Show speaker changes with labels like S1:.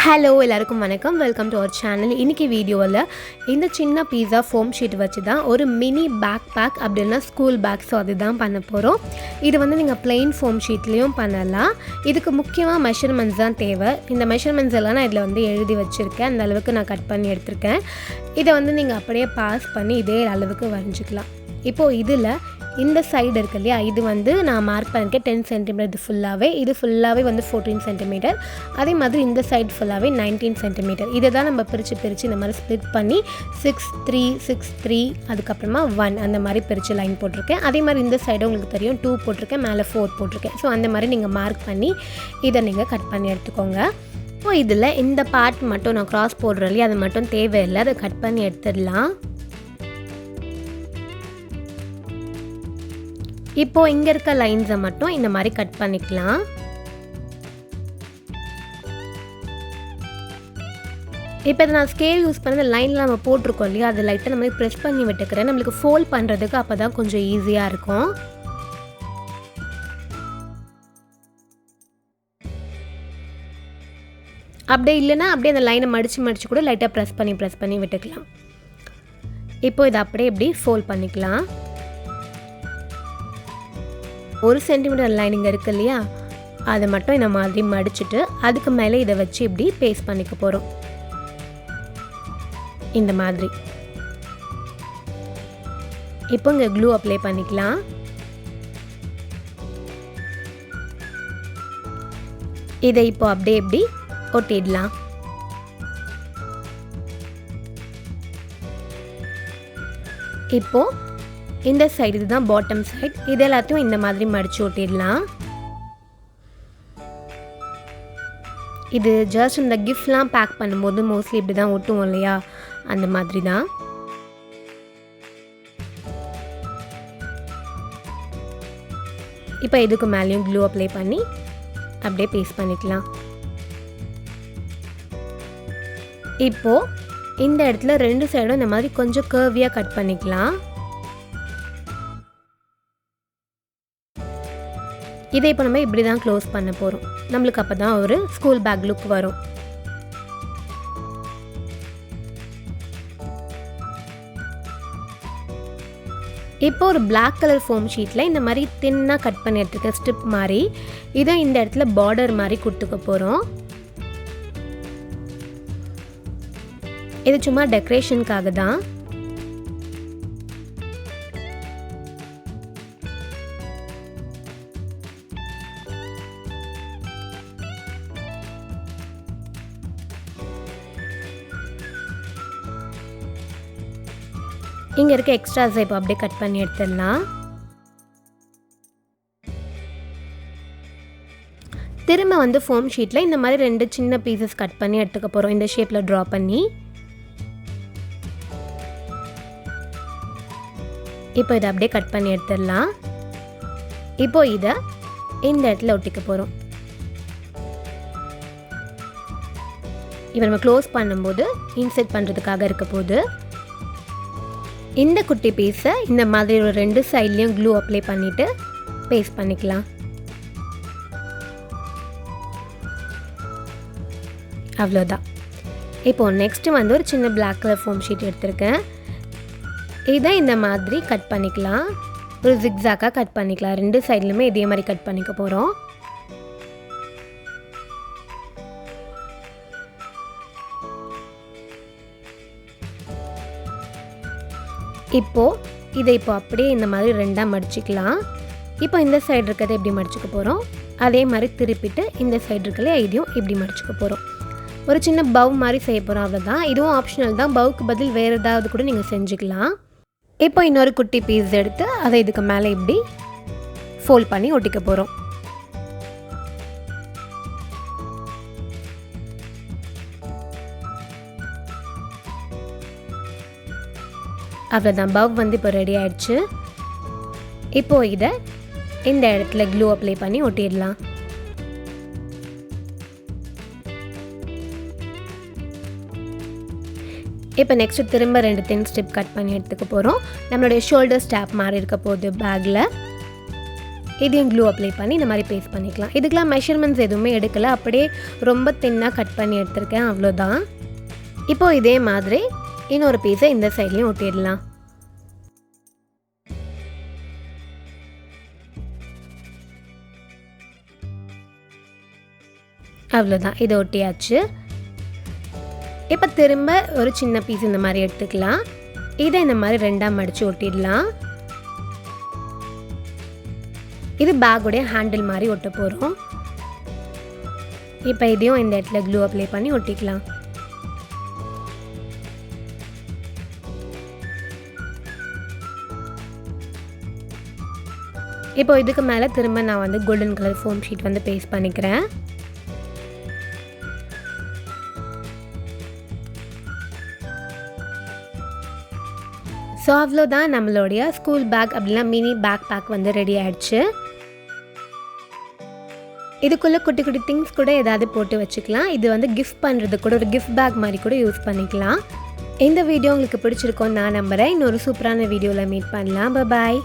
S1: Hello எல்லாருக்கும் வணக்கம். Welcome to our channel. இன்றைக்கி வீடியோவில் இந்த சின்ன பீஸா ஃபோம் ஷீட் வச்சு தான் ஒரு மினி பேக் பேக் அப்படின்னா ஸ்கூல் பேக், ஸோ அதுதான் பண்ண போகிறோம். இது வந்து நீங்கள் பிளெயின் ஃபோம் ஷீட்லேயும் பண்ணலாம். இதுக்கு முக்கியமாக மெஷர்மெண்ட்ஸ் தான் தேவை. இந்த மெஷர்மெண்ட்ஸ் எல்லாம் நான் இதில் வந்து எழுதி வச்சுருக்கேன். அந்த அளவுக்கு நான் கட் பண்ணி எடுத்திருக்கேன். இதை வந்து நீங்கள் அப்படியே பாஸ் பண்ணி இதே அளவுக்கு வரைஞ்சிக்கலாம். இப்போது இதில் இந்த சைடு இருக்கு இல்லையா, இது வந்து நான் மார்க் பண்ணியிருக்கேன் 10 சென்டிமீட்டர். இது ஃபுல்லாகவே வந்து 14 சென்டிமீட்டர். அதே மாதிரி இந்த சைடு ஃபுல்லாகவே 19 சென்டிமீட்டர். இதை தான் நம்ம பிரித்து இந்த மாதிரி ஸ்ப்ளிட் பண்ணி 6, 3, 6, 3 அதுக்கப்புறமா 1 அந்த மாதிரி பிரித்து லைன் போட்டிருக்கேன். அதே மாதிரி இந்த சைடு உங்களுக்கு தெரியும் 2 போட்டிருக்கேன், மேலே 4 போட்டிருக்கேன். ஸோ அந்த மாதிரி நீங்கள் மார்க் பண்ணி இதை நீங்கள் கட் பண்ணி எடுத்துக்கோங்க. ஸோ இதில் இந்த பார்ட் மட்டும் நான் கிராஸ் போடுறேன் இல்லையா, அது மட்டும் தேவையில்லை, அதை கட் பண்ணி எடுத்துடலாம். இப்போது இங்கே இருக்க லைன்ஸை மட்டும் இந்த மாதிரி கட் பண்ணிக்கலாம். இப்போ இதை நான் ஸ்கேல் யூஸ் பண்ணி இந்த லைனில் நம்ம போட்டிருக்கோம் இல்லையா, அது லைட்டாக நம்ம ப்ரெஸ் பண்ணி விட்டுக்கிறேன். நம்மளுக்கு ஃபோல்ட் பண்ணுறதுக்கு அப்போ தான் கொஞ்சம் ஈஸியாக இருக்கும். அப்படியே இல்லைன்னா அப்படியே அந்த லைனை மடித்து கூட லைட்டாக ப்ரெஸ் பண்ணி விட்டுக்கலாம். இப்போது இதை அப்படியே இப்படி ஃபோல்ட் பண்ணிக்கலாம். 1 சென்டிமீட்டர் லைனிங் இருக்குது இல்லையா, அதை மட்டும் இந்த மாதிரி மடிச்சுட்டு அதுக்கு மேலே இதை வச்சு இப்படி பேஸ்ட் பண்ணிக்க போகிறோம். இந்த மாதிரி இப்போ இங்கே க்ளூ அப்ளை பண்ணிக்கலாம். இதை இப்போ அப்படியே இப்படி ஒட்டிடலாம். இப்போது இந்த சைடு இதுதான் பாட்டம் சைடு, இது எல்லாத்தையும் இந்த மாதிரி மடித்து ஒட்டிடலாம். இது ஜஸ்ட் இந்த கிஃப்ட்லாம் பேக் பண்ணும்போது மோஸ்ட்லி இப்படி தான் ஒட்டுவோம் இல்லையா, அந்த மாதிரி தான். இப்போ இதுக்கு மேலேயும் க்ளூ அப்ளை பண்ணி அப்படியே பேஸ்ட் பண்ணிக்கலாம். இப்போது இந்த இடத்துல 2 சைடும் இந்த மாதிரி கொஞ்சம் கர்வியாக கட் பண்ணிக்கலாம். இதை இப்போ நம்ம இப்படி தான் க்ளோஸ் பண்ண போகிறோம். நம்மளுக்கு அப்போ தான் ஒரு ஸ்கூல் பேக் லுக் வரும். இப்போ ஒரு பிளாக் கலர் ஃபோம் ஷீட்டில் இந்த மாதிரி தின்னாக கட் பண்ணி எடுத்துருக்கேன், ஸ்ட்ரிப் மாதிரி. இதை இந்த இடத்துல பார்டர் மாதிரி கொடுத்துக்க போகிறோம். இது சும்மா டெக்கரேஷனுக்காக தான். இங்கே இருக்க எக்ஸ்ட்ராஸை இப்போ அப்படியே கட் பண்ணி எடுத்துடலாம். திரும்ப வந்து ஃபோம் ஷீட்டில் இந்த மாதிரி 2 சின்ன பீசஸ் கட் பண்ணி எடுத்துக்க போகிறோம். இந்த ஷேப்பில் ட்ரா பண்ணி இப்போ இதை அப்படியே கட் பண்ணி எடுத்துடலாம். இப்போது இதை இந்த இடத்துல ஒட்டிக்க போகிறோம். இப்போ நம்ம க்ளோஸ் பண்ணும்போது இன்செர்ட் பண்ணுறதுக்காக இருக்க போது இந்த குட்டி பீஸை இந்த மாதிரி ஒரு 2 சைட்லேயும் க்ளூ அப்ளை பண்ணிவிட்டு பேஸ்ட் பண்ணிக்கலாம். அவ்வளோதான். இப்போது நெக்ஸ்ட்டு வந்து ஒரு சின்ன பிளாக் கலர் ஃபோம் ஷீட் எடுத்திருக்கேன். இதை இந்த மாதிரி கட் பண்ணிக்கலாம். ஒரு ஜிக்ஸாக்காக கட் பண்ணிக்கலாம். 2 சைட்லையுமே இதே மாதிரி கட் பண்ணிக்க போகிறோம். இப்போது இதை இப்போ அப்படியே இந்த மாதிரி 2ஆக மடிச்சிக்கலாம். இப்போ இந்த சைடு இருக்கிறத எப்படி மடிச்சுக்க போகிறோம், அதே மாதிரி திருப்பிட்டு இந்த சைடு இருக்கல இதையும் இப்படி மடிச்சுக்க போகிறோம். ஒரு சின்ன பவ் மாதிரி செய்ய போகிறோம், அவ்வளோதான். இதுவும் ஆப்ஷனல் தான். பவுக்கு பதில் வேறு ஏதாவது கூட நீங்கள் செஞ்சுக்கலாம். இப்போ இன்னொரு குட்டி பீஸ் எடுத்து அதை இதுக்கு மேலே இப்படி ஃபோல்ட் பண்ணி ஒட்டிக்க போகிறோம். அவ்வளோதான். பவ் வந்து இப்போ ரெடி ஆயிடுச்சு. இப்போது இதை இந்த இடத்துல க்ளூ அப்ளை பண்ணி ஒட்டிடலாம். இப்போ நெக்ஸ்ட்டு திரும்ப 2 thin ஸ்ட்ரிப் கட் பண்ணி எடுத்துக்க போகிறோம். நம்மளுடைய ஷோல்டர் ஸ்டாப் மாதிரி இருக்க போகுது பேக்கில். இதையும் க்ளூ அப்ளை பண்ணி இந்த மாதிரி பேஸ்ட் பண்ணிக்கலாம். இதுக்கெலாம் மெஷர்மெண்ட்ஸ் எதுவுமே எடுக்கலை, அப்படியே ரொம்ப தின்னாக கட் பண்ணி எடுத்திருக்கேன், அவ்வளோதான். இப்போது இதே மாதிரி இன்னொரு பீஸை இந்த சைட்லேயும் ஒட்டிடலாம். அவ்வளோதான், இதை ஒட்டியாச்சு. இப்போ திரும்ப ஒரு சின்ன பீஸ் இந்த மாதிரி எடுத்துக்கலாம். இதை இந்த மாதிரி ரெண்டாக மடித்து ஒட்டிடலாம். இது பேக்குடைய ஹேண்டில் மாதிரி ஒட்ட போகிறோம். இப்போ இதையும் இந்த இடத்துல க்ளூ அப்ளை பண்ணி ஒட்டிக்கலாம். இப்போ இதுக்கு மேலே திரும்ப நான் வந்து கோல்டன் கலர் ஃபோம் ஷீட் வந்து பேஸ்ட் பண்ணிக்கிறேன். ஸோ அவ்வளோதான், நம்மளுடைய ஸ்கூல் பேக் அப்படின்னா மினி பேக் பேக் வந்து ரெடி ஆகிடுச்சு. இதுக்குள்ளே குட்டி குட்டி திங்ஸ் கூட ஏதாவது போட்டு வச்சுக்கலாம். இது வந்து கிஃப்ட் பண்ணுறது கூட ஒரு கிஃப்ட் பேக் மாதிரி கூட யூஸ் பண்ணிக்கலாம். இந்த வீடியோ உங்களுக்கு பிடிச்சிருக்கோன்னு நான் நம்புகிறேன். இன்னொரு சூப்பரான வீடியோவில் மீட் பண்ணலாம். பாய்.